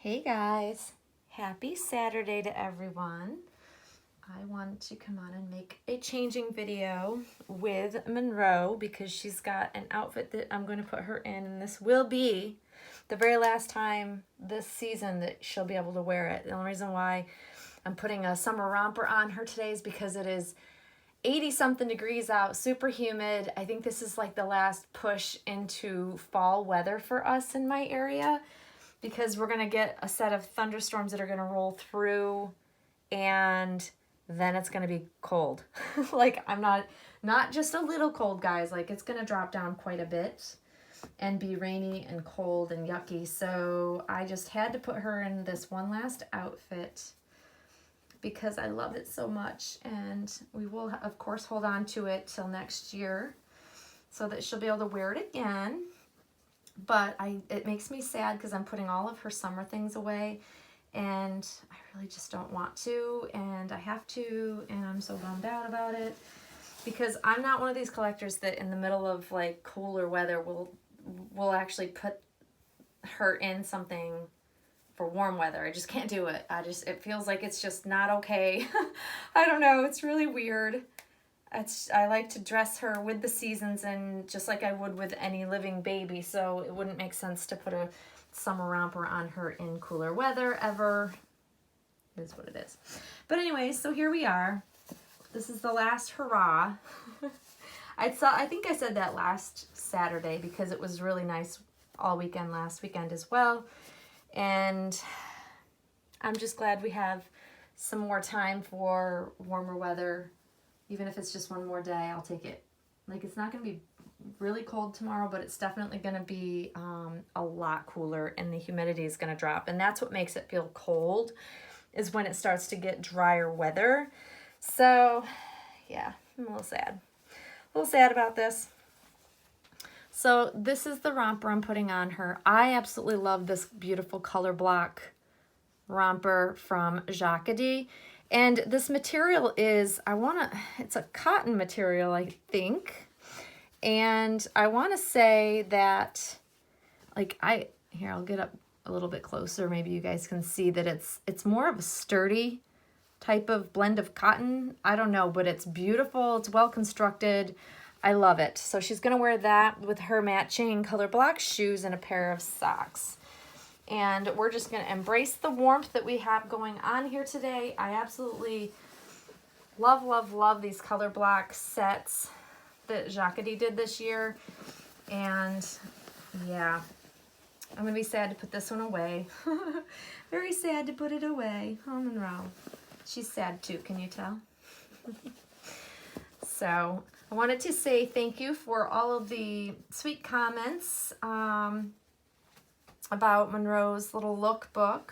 Hey guys, happy Saturday to everyone. I wanted to come on and make a changing video with Monroe because she's got an outfit that I'm going to put her in, and this will be the very last time this season that she'll be able to wear it. The only reason why I'm putting a summer romper on her today is because it is 80 something degrees out, super humid. I think this is like the last push into fall weather for us in my area, because we're going to get a set of thunderstorms that are going to roll through, and then it's going to be cold. Like, I'm not just a little cold, guys. Like, it's going to drop down quite a bit and be rainy and cold and yucky. So I just had to put her in this one last outfit because I love it so much, and we will of course hold on to it till next year so that she'll be able to wear it again. But it makes me sad because I'm putting all of her summer things away, and I really just don't want to, and I have to, and I'm so bummed out about it because I'm not one of these collectors that in the middle of like cooler weather will actually put her in something for warm weather. I just can't do it. It feels like it's just not okay. I don't know. It's really weird. I like to dress her with the seasons, and just like I would with any living baby, so it wouldn't make sense to put a summer romper on her in cooler weather ever. It is what it is. But anyway, so here we are. This is the last hurrah. I think I said that last Saturday because it was really nice all weekend last weekend as well. And I'm just glad we have some more time for warmer weather. Even if it's just one more day, I'll take it. Like, it's not going to be really cold tomorrow, but it's definitely going to be a lot cooler, and the humidity is going to drop. And that's what makes it feel cold, is when it starts to get drier weather. So, yeah, I'm a little sad. A little sad about this. So this is the romper I'm putting on her. I absolutely love this beautiful color block romper from Jacquardie. And this material is, it's a cotton material, I think. And I want to say that, like, here, I'll get up a little bit closer. Maybe you guys can see that it's more of a sturdy type of blend of cotton. I don't know, but it's beautiful. It's well constructed. I love it. So she's going to wear that with her matching color block shoes and a pair of socks. And we're just going to embrace the warmth that we have going on here today. I absolutely love, love, love these color block sets that Jacquardie did this year. And yeah, I'm going to be sad to put this one away. Very sad to put it away. Oh, Monroe. She's sad too, can you tell? So I wanted to say thank you for all of the sweet comments about Monroe's little lookbook.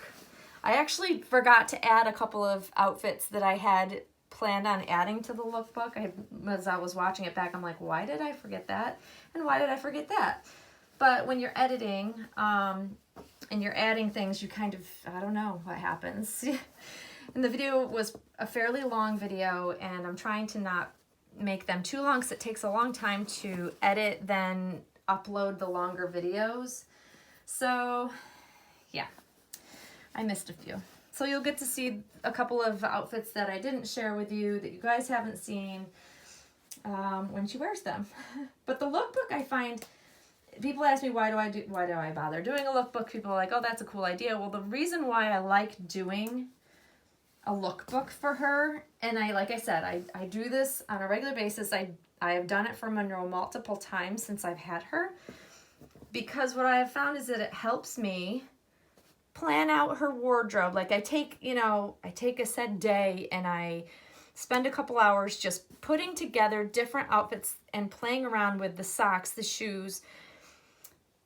I actually forgot to add a couple of outfits that I had planned on adding to the lookbook. As I was watching it back, I'm like, why did I forget that? And why did I forget that? But when you're editing and you're adding things, you kind of, I don't know what happens. And the video was a fairly long video, and I'm trying to not make them too long because it takes a long time to edit, then upload the longer videos. So yeah, I missed a few. So you'll get to see a couple of outfits that I didn't share with you that you guys haven't seen when she wears them. But the lookbook, I find, people ask me, why do I bother doing a lookbook? People are like, oh, that's a cool idea. Well, the reason why I like doing a lookbook for her, and like I said, I do this on a regular basis. I have done it for Monroe multiple times since I've had her, because what I have found is that it helps me plan out her wardrobe. Like, I take a set day and I spend a couple hours just putting together different outfits and playing around with the socks, the shoes,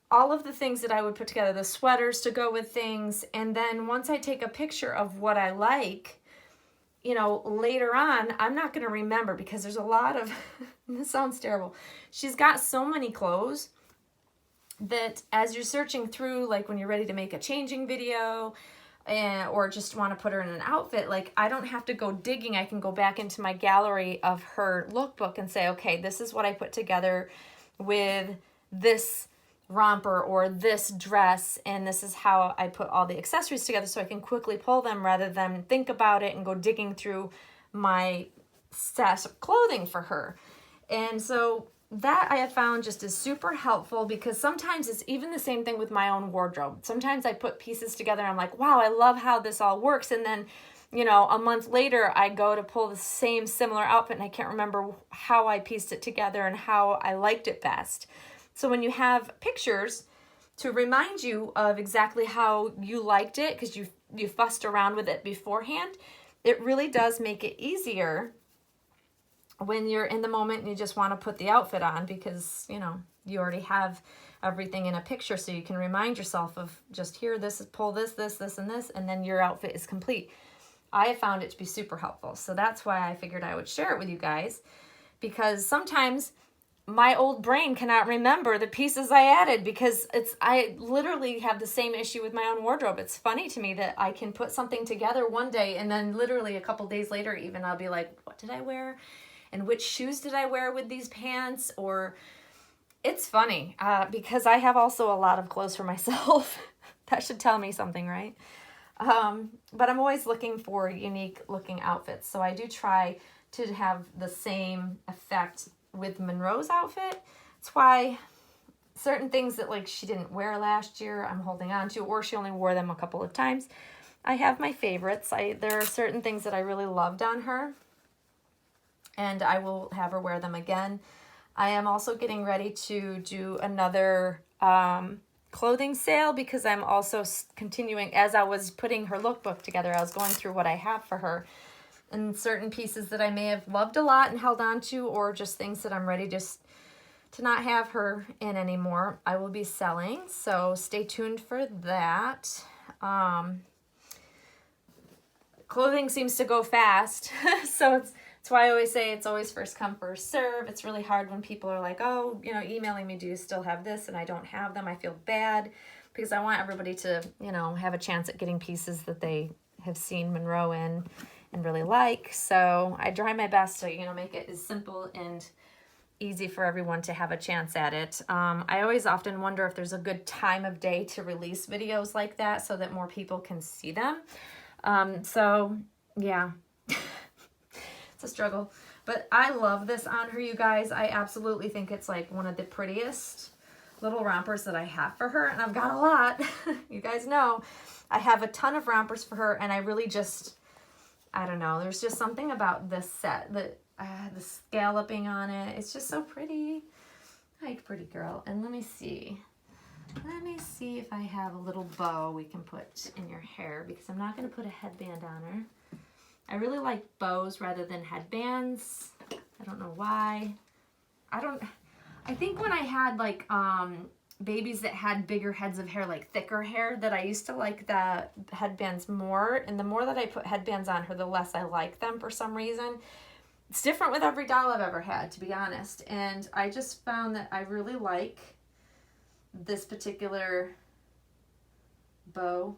all of the things that I would put together, the sweaters to go with things. And then once I take a picture of what I like, later on, I'm not going to remember, because there's a lot of, this sounds terrible. She's got so many clothes that as you're searching through, like when you're ready to make a changing video or just want to put her in an outfit, like, I don't have to go digging. I can go back into my gallery of her lookbook and say, okay, this is what I put together with this romper or this dress, and this is how I put all the accessories together so I can quickly pull them rather than think about it and go digging through my stash of clothing for her. And so that I have found just is super helpful, because sometimes it's even the same thing with my own wardrobe. Sometimes I put pieces together and I'm like, wow, I love how this all works. And then, you know, a month later I go to pull the same similar outfit and I can't remember how I pieced it together and how I liked it best. So when you have pictures to remind you of exactly how you liked it, because you fussed around with it beforehand, it really does make it easier when you're in the moment and you just want to put the outfit on, because, you know, you already have everything in a picture, so you can remind yourself of just here, this is pull this, and this, and then your outfit is complete. I have found it to be super helpful. So that's why I figured I would share it with you guys, because sometimes my old brain cannot remember the pieces I added, because I literally have the same issue with my own wardrobe. It's funny to me that I can put something together one day and then literally a couple days later even I'll be like, what did I wear? And which shoes did I wear with these pants? Or it's funny because I have also a lot of clothes for myself. That should tell me something, right? But I'm always looking for unique looking outfits. So I do try to have the same effect with Monroe's outfit. That's why certain things that like she didn't wear last year, I'm holding on to, or she only wore them a couple of times. I have my favorites. There are certain things that I really loved on her, and I will have her wear them again. I am also getting ready to do another clothing sale, because I'm also continuing, as I was putting her lookbook together, I was going through what I have for her, and certain pieces that I may have loved a lot and held on to, or just things that I'm ready just to not have her in anymore, I will be selling. So stay tuned for that. Clothing seems to go fast, so that's why I always say it's always first come, first serve. It's really hard when people are like, oh, you know, emailing me, do you still have this? And I don't have them. I feel bad, because I want everybody to, you know, have a chance at getting pieces that they have seen Monroe in and really like. So I try my best to, you know, make it as simple and easy for everyone to have a chance at it. I always often wonder if there's a good time of day to release videos like that so that more people can see them. So yeah. It's a struggle, but I love this on her, you guys. I absolutely think it's like one of the prettiest little rompers that I have for her, and I've got a lot. You guys know I have a ton of rompers for her, and I really just, I don't know, there's just something about this set that the scalloping on it, it's just so pretty. Hi, pretty girl. And let me see if I have a little bow we can put in your hair, because I'm not going to put a headband on her. I really like bows rather than headbands. I don't know why. I think when I had like babies that had bigger heads of hair, like thicker hair, that I used to like the headbands more. And the more that I put headbands on her, the less I like them for some reason. It's different with every doll I've ever had, to be honest. And I just found that I really like this particular bow.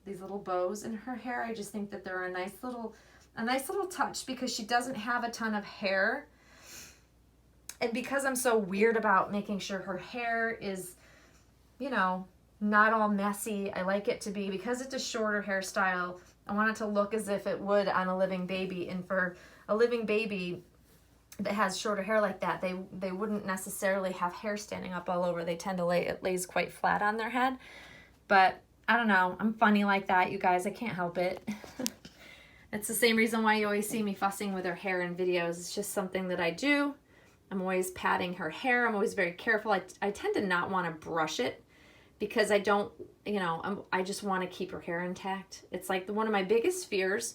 These little bows in her hair. I just think that they're a nice little touch, because she doesn't have a ton of hair. And because I'm so weird about making sure her hair is, you know, not all messy, I like it to be, because it's a shorter hairstyle, I want it to look as if it would on a living baby. And for a living baby that has shorter hair like that, they wouldn't necessarily have hair standing up all over. They tend to it lays quite flat on their head. But I don't know, I'm funny like that, you guys. I can't help it. It's the same reason why you always see me fussing with her hair in videos. It's just something that I do. I'm always patting her hair. I'm always very careful. I tend to not want to brush it, because I don't, you know, I just want to keep her hair intact. It's like one of my biggest fears,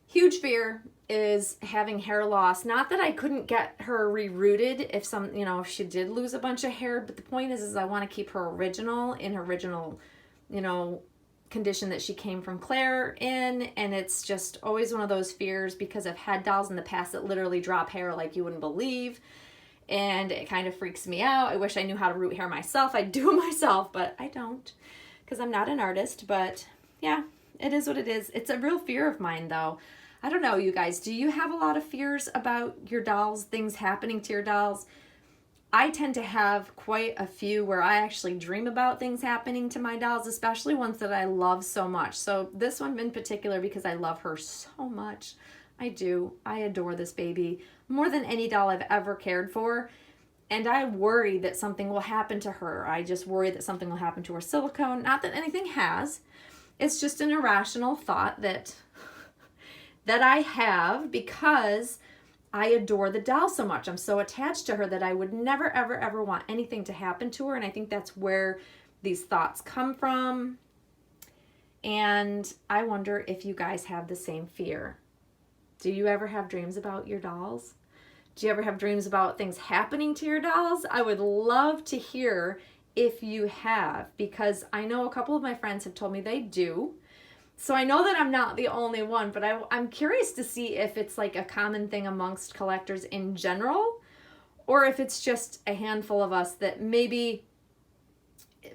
huge fear, is having hair loss. Not that I couldn't get her rerooted if if she did lose a bunch of hair, but the point is I want to keep her original, in her original, you know, condition that she came from Claire in. And it's just always one of those fears, because I've had dolls in the past that literally drop hair like you wouldn't believe, and it kind of freaks me out. I wish I knew how to root hair myself. I'd do it myself, but I don't, because I'm not an artist. But yeah, it is what it is. It's a real fear of mine, though. I don't know, you guys, do you have a lot of fears about your dolls, things happening to your dolls? I tend to have quite a few where I actually dream about things happening to my dolls, especially ones that I love so much. So this one in particular, because I love her so much. I do. I adore this baby more than any doll I've ever cared for. And I worry that something will happen to her. I just worry that something will happen to her silicone. Not that anything has. It's just an irrational thought that I have because I adore the doll so much. I'm so attached to her that I would never, ever, ever want anything to happen to her. And I think that's where these thoughts come from. And I wonder if you guys have the same fear. Do you ever have dreams about your dolls? Do you ever have dreams about things happening to your dolls? I would love to hear if you have, because I know a couple of my friends have told me they do. So I know that I'm not the only one, but I'm curious to see if it's like a common thing amongst collectors in general, or if it's just a handful of us that maybe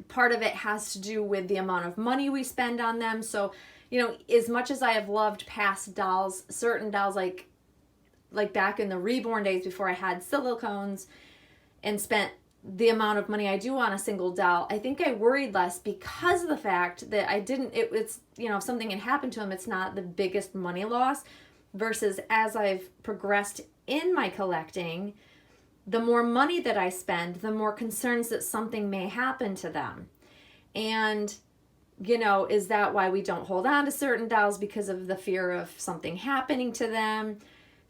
part of it has to do with the amount of money we spend on them. So, you know, as much as I have loved past dolls, certain dolls like back in the reborn days before I had silicones and spent the amount of money I do on a single doll, I think I worried less because of the fact that it's, you know, if something had happened to him, it's not the biggest money loss, versus as I've progressed in my collecting, the more money that I spend, the more concerns that something may happen to them. And, you know, is that why we don't hold on to certain dolls? Because of the fear of something happening to them?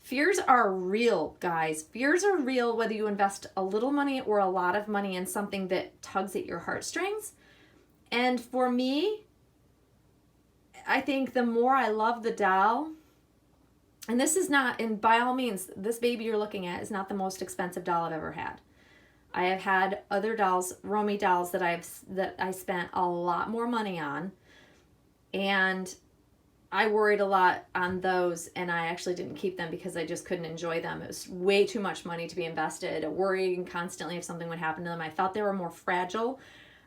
Fears are real, guys. Fears are real whether you invest a little money or a lot of money in something that tugs at your heartstrings. And for me, I think the more I love the doll, and this is not, and by all means, this baby you're looking at is not the most expensive doll I've ever had. I have had other dolls, Romy dolls, that I spent a lot more money on, and I worried a lot on those, and I actually didn't keep them because I just couldn't enjoy them. It was way too much money to be invested, worrying constantly if something would happen to them. I felt they were more fragile.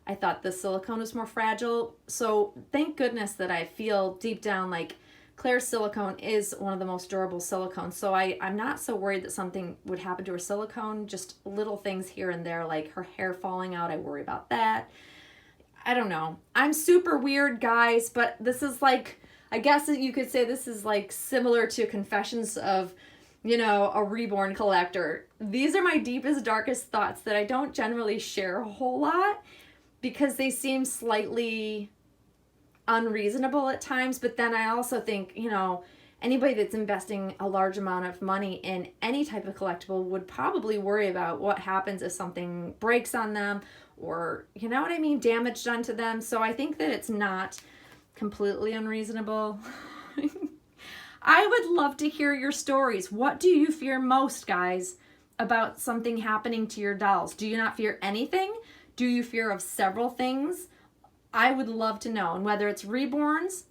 I thought the silicone was more fragile. So thank goodness that I feel deep down like Claire's silicone is one of the most durable silicones. So I'm not so worried that something would happen to her silicone. Just little things here and there, like her hair falling out. I worry about that. I don't know. I'm super weird, guys, but this is like, I guess you could say this is like similar to confessions of, you know, a reborn collector. These are my deepest, darkest thoughts that I don't generally share a whole lot because they seem slightly unreasonable at times. But then I also think, you know, anybody that's investing a large amount of money in any type of collectible would probably worry about what happens if something breaks on them or, you know what I mean, damage done to them. So I think that it's not completely unreasonable. I would love to hear your stories. What do you fear most, guys, about something happening to your dolls? Do you not fear anything? Do you fear of several things? I would love to know. And whether it's reborns,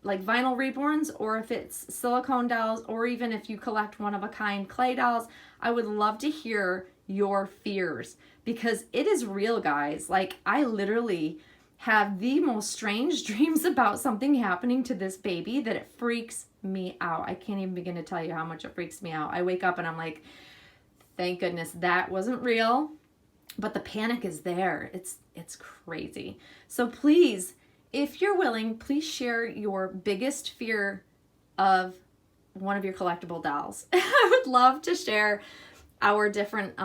like vinyl reborns, or if it's silicone dolls, or even if you collect one-of-a-kind clay dolls, I would love to hear your fears because it is real, guys. Like, I literally have the most strange dreams about something happening to this baby that it freaks me out. I can't even begin to tell you how much it freaks me out. I wake up and I'm like, thank goodness that wasn't real, but the panic is there. It's crazy. So please, if you're willing, please share your biggest fear of one of your collectible dolls. I would love to share our different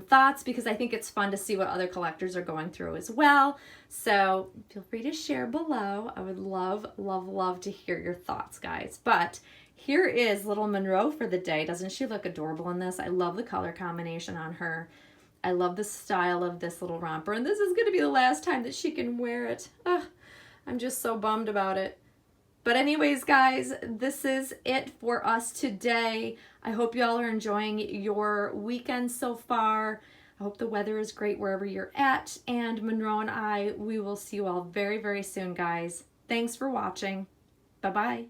thoughts because I think it's fun to see what other collectors are going through as well. So feel free to share below. I would love, love, love to hear your thoughts, guys. But here is little Monroe for the day. Doesn't she look adorable in this? I love the color combination on her. I love the style of this little romper. And this is going to be the last time that she can wear it. Ugh, I'm just so bummed about it. But anyways, guys, this is it for us today. I hope you all are enjoying your weekend so far. I hope the weather is great wherever you're at. And Monroe and we will see you all very, very soon, guys. Thanks for watching. Bye-bye.